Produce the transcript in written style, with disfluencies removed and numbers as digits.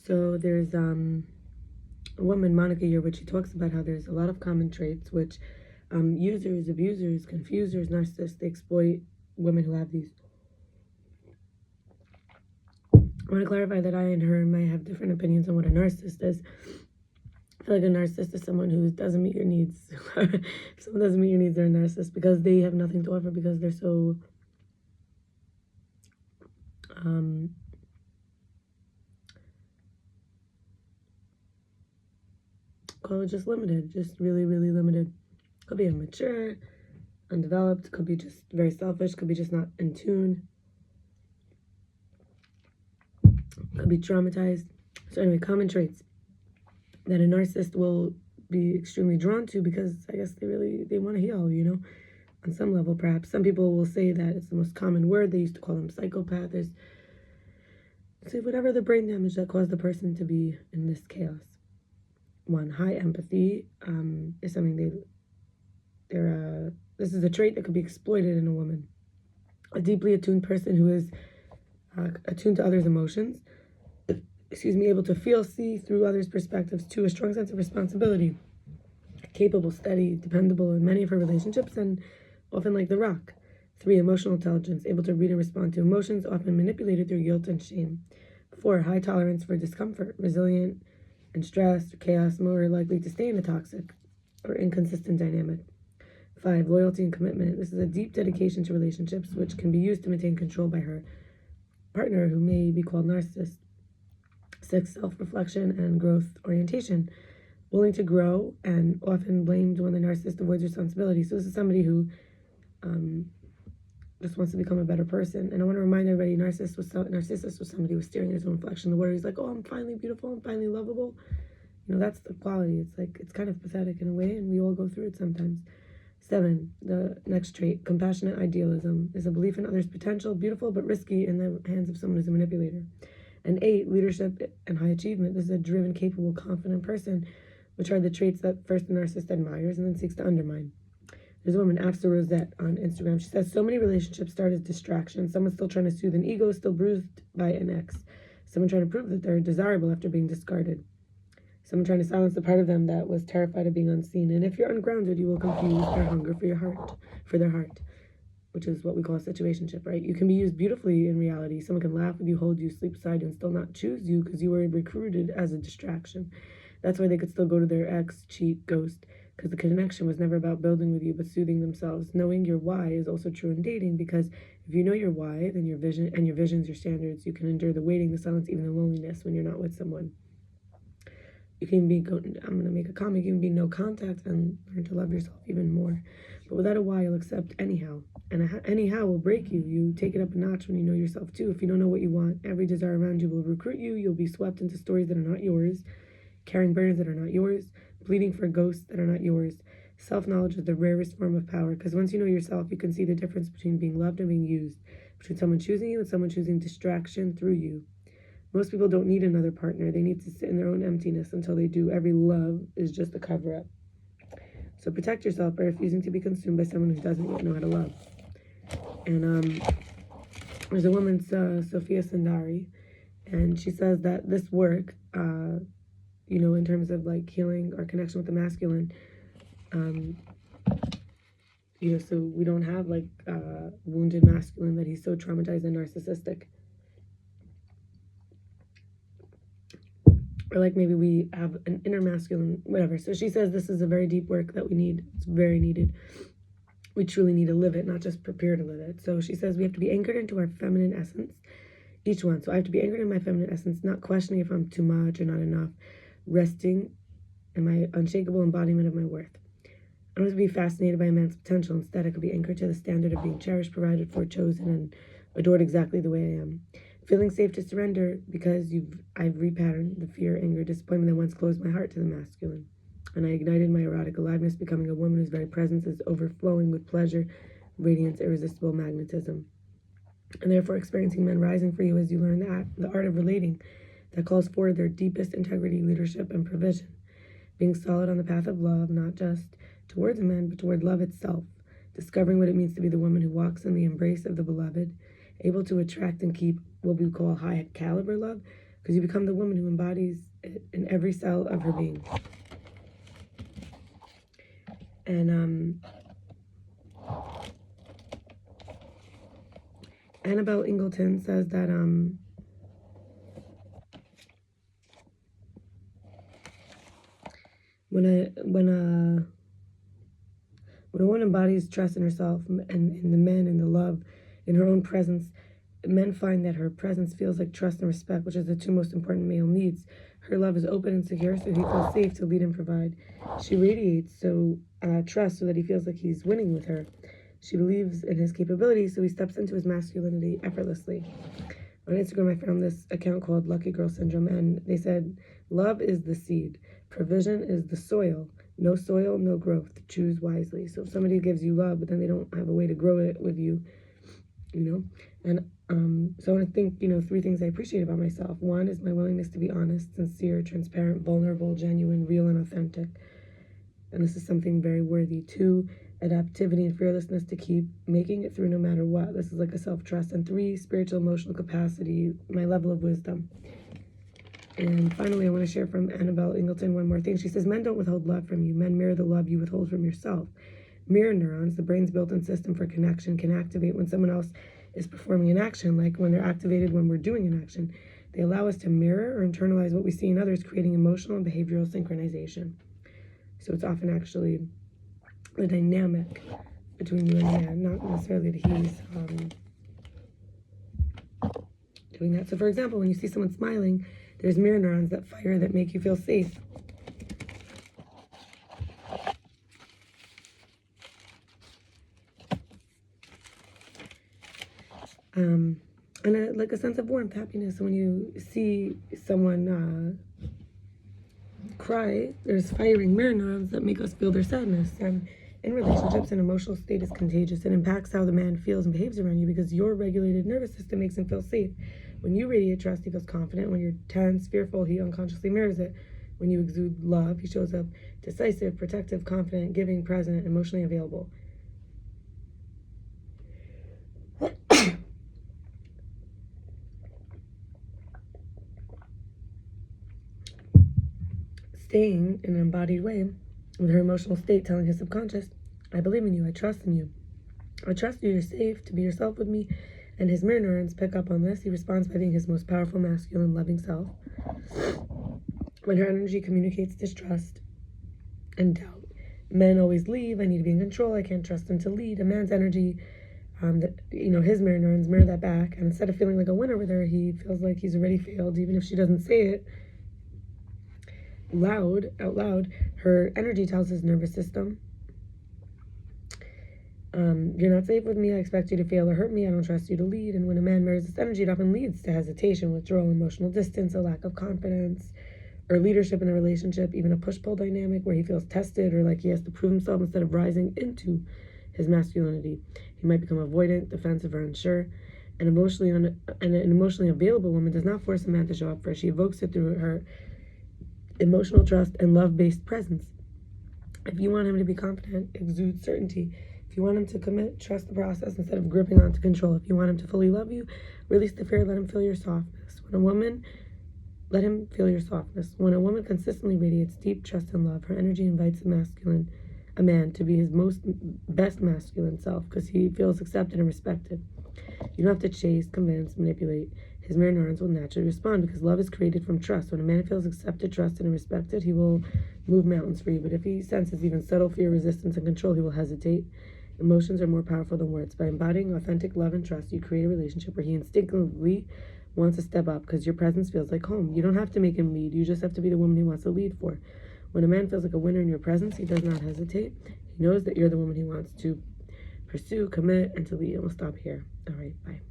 So there's a woman, Monica Yearwood, she talks about how there's a lot of common traits which users, abusers, confusers, narcissists, they exploit women who have these. I want to clarify that I and her might have different opinions on what a narcissist is. I feel like a narcissist is someone who doesn't meet your needs. If someone doesn't meet your needs, they're a narcissist because they have nothing to offer, because they're so call it just limited, just really, really limited. Could be immature, undeveloped, could be just very selfish, could be just not in tune, could be traumatized. So anyway, common traits that a narcissist will be extremely drawn to, because I guess they want to heal, on some level. Perhaps some people will say that it's the most common word. They used to call them psychopaths. Say whatever the brain damage that caused the person to be in this chaos. One, high empathy is something this is a trait that could be exploited in a woman. A deeply attuned person who is attuned to others' emotions, able to feel, see through others' perspectives. Two, a strong sense of responsibility, capable, steady, dependable in many of her relationships, and often like the Rock. Three, emotional intelligence, able to read and respond to emotions, often manipulated through guilt and shame. Four, high tolerance for discomfort, resilient in stress or chaos, more likely to stay in a toxic or inconsistent dynamic. Five, loyalty and commitment. This is a deep dedication to relationships, which can be used to maintain control by her partner, who may be called narcissist. Six, self-reflection and growth orientation, willing to grow and often blamed when the narcissist avoids responsibility. So this is somebody who just wants to become a better person. And I want to remind everybody, narcissist was somebody who was steering his own reflection in the water. He's like, oh, I'm finally beautiful, I'm finally lovable. That's the quality. It's like, it's kind of pathetic in a way, and we all go through it sometimes. Seven, the next trait, compassionate idealism, is a belief in others' potential, beautiful but risky in the hands of someone who's a manipulator. And eight, leadership and high achievement. This is a driven, capable, confident person, which are the traits that first the narcissist admires and then seeks to undermine. There's a woman, Afsa Rosette, on Instagram. She says, so many relationships start as distractions. Someone still trying to soothe an ego, still bruised by an ex. Someone trying to prove that they're desirable after being discarded. Someone trying to silence the part of them that was terrified of being unseen. And if you're ungrounded, you will confuse their hunger for their heart, which is what we call a situationship, right? You can be used beautifully in reality. Someone can laugh with you, hold you, sleep beside you, and still not choose you because you were recruited as a distraction. That's why they could still go to their ex, cheat, ghost, because the connection was never about building with you, but soothing themselves. Knowing your why is also true in dating, because if you know your why, then your vision's your standards, you can endure the waiting, the silence, even the loneliness when you're not with someone. You can be, I'm going to make a comment, you can be no contact and learn to love yourself even more. But without a why, you'll accept anyhow. And anyhow will break you. You take it up a notch when you know yourself too. If you don't know what you want, every desire around you will recruit you. You'll be swept into stories that are not yours, carrying burdens that are not yours, bleeding for ghosts that are not yours. Self-knowledge is the rarest form of power, because once you know yourself, you can see the difference between being loved and being used, between someone choosing you and someone choosing distraction through you. Most people don't need another partner. They need to sit in their own emptiness until they do. Every love is just a cover-up. So protect yourself by refusing to be consumed by someone who doesn't yet know how to love. And there's a woman, Sophia Sundari, and she says that this work, in terms of like healing our connection with the masculine, so we don't have like wounded masculine that he's so traumatized and narcissistic. Or like maybe we have an inner masculine, whatever. So she says this is a very deep work that we need. It's very needed. We truly need to live it, not just prepare to live it. So she says we have to be anchored into our feminine essence, each one. So I have to be anchored in my feminine essence, not questioning if I'm too much or not enough, resting in my unshakable embodiment of my worth. I don't have to be fascinated by a man's potential. Instead, I could be anchored to the standard of being cherished, provided for, chosen, and adored exactly the way I am. Feeling safe to surrender because I've repatterned the fear, anger, disappointment that once closed my heart to the masculine. And I ignited my erotic aliveness, becoming a woman whose very presence is overflowing with pleasure, radiance, irresistible magnetism. And therefore experiencing men rising for you as you learn the art of relating that calls forward their deepest integrity, leadership, and provision. Being solid on the path of love, not just towards a man, but toward love itself. Discovering what it means to be the woman who walks in the embrace of the beloved, able to attract and keep what we call high caliber love, because you become the woman who embodies it in every cell of her being. And Annabelle Ingleton says that when a woman embodies trust in herself and in the men and the love in her own presence, men find that her presence feels like trust and respect, which is the two most important male needs. Her love is open and secure, so he feels safe to lead and provide. She radiates trust so that he feels like he's winning with her. She believes in his capabilities, so he steps into his masculinity effortlessly. On Instagram, I found this account called Lucky Girl Syndrome, and they said, love is the seed. Provision is the soil. No soil, no growth. Choose wisely. So if somebody gives you love, but then they don't have a way to grow it with you, And so I think, 3 things I appreciate about myself. 1 is my willingness to be honest, sincere, transparent, vulnerable, genuine, real, and authentic. And this is something very worthy. 2, adaptivity and fearlessness to keep making it through no matter what. This is like a self-trust. And 3, spiritual emotional capacity, my level of wisdom. And finally, I want to share from Annabelle Ingleton one more thing. She says, men don't withhold love from you. Men mirror the love you withhold from yourself. Mirror neurons, the brain's built-in system for connection, can activate when someone else is performing an action, like when they're activated when we're doing an action. They allow us to mirror or internalize what we see in others, creating emotional and behavioral synchronization. So it's often actually the dynamic between you and the man, not necessarily that he's doing that. So for example, when you see someone smiling, there's mirror neurons that fire that make you feel safe. And like a sense of warmth, happiness. When you see someone cry, there's firing mirror neurons that make us feel their sadness. And in relationships, an emotional state is contagious. It impacts how the man feels and behaves around you because your regulated nervous system makes him feel safe. When you radiate trust, he feels confident. When you're tense, fearful, he unconsciously mirrors it. When you exude love, he shows up decisive, protective, confident, giving, present, emotionally available. Staying in an embodied way with her emotional state, telling his subconscious, I believe in you, I trust in you. I trust you, you're safe to be yourself with me. And his mirror neurons pick up on this. He responds by being his most powerful, masculine, loving self. When her energy communicates distrust and doubt, men always leave. I need to be in control. I can't trust him to lead. A man's energy, his mirror neurons mirror that back. And instead of feeling like a winner with her, he feels like he's already failed, even if she doesn't say it out loud. Her energy tells his nervous system, you're not safe with me. I expect you to fail or hurt me. I don't trust you to lead. And when a man mirrors this energy, it often leads to hesitation, withdrawal, emotional distance, a lack of confidence, or leadership in a relationship, even a push-pull dynamic where he feels tested or like he has to prove himself instead of rising into his masculinity. He might become avoidant, defensive, or unsure. An emotionally available woman does not force a man to show up for her. She evokes it through her emotional trust and love-based presence. If you want him to be confident, exude certainty. If you want him to commit, trust the process instead of gripping onto control. If you want him to fully love you, release the fear, let him feel your softness. Let him feel your softness. When a woman consistently radiates deep trust and love, her energy invites a man to be his best masculine self because he feels accepted and respected. You don't have to chase, convince, manipulate. His mirror neurons will naturally respond because love is created from trust. When a man feels accepted, trusted, and respected, he will move mountains for you. But if he senses even subtle fear, resistance, and control, he will hesitate. Emotions are more powerful than words. By embodying authentic love and trust, you create a relationship where he instinctively wants to step up because your presence feels like home. You don't have to make him lead. You just have to be the woman he wants to lead for. When a man feels like a winner in your presence, he does not hesitate. He knows that you're the woman he wants to pursue, commit, and to lead. And we'll stop here. All right, bye.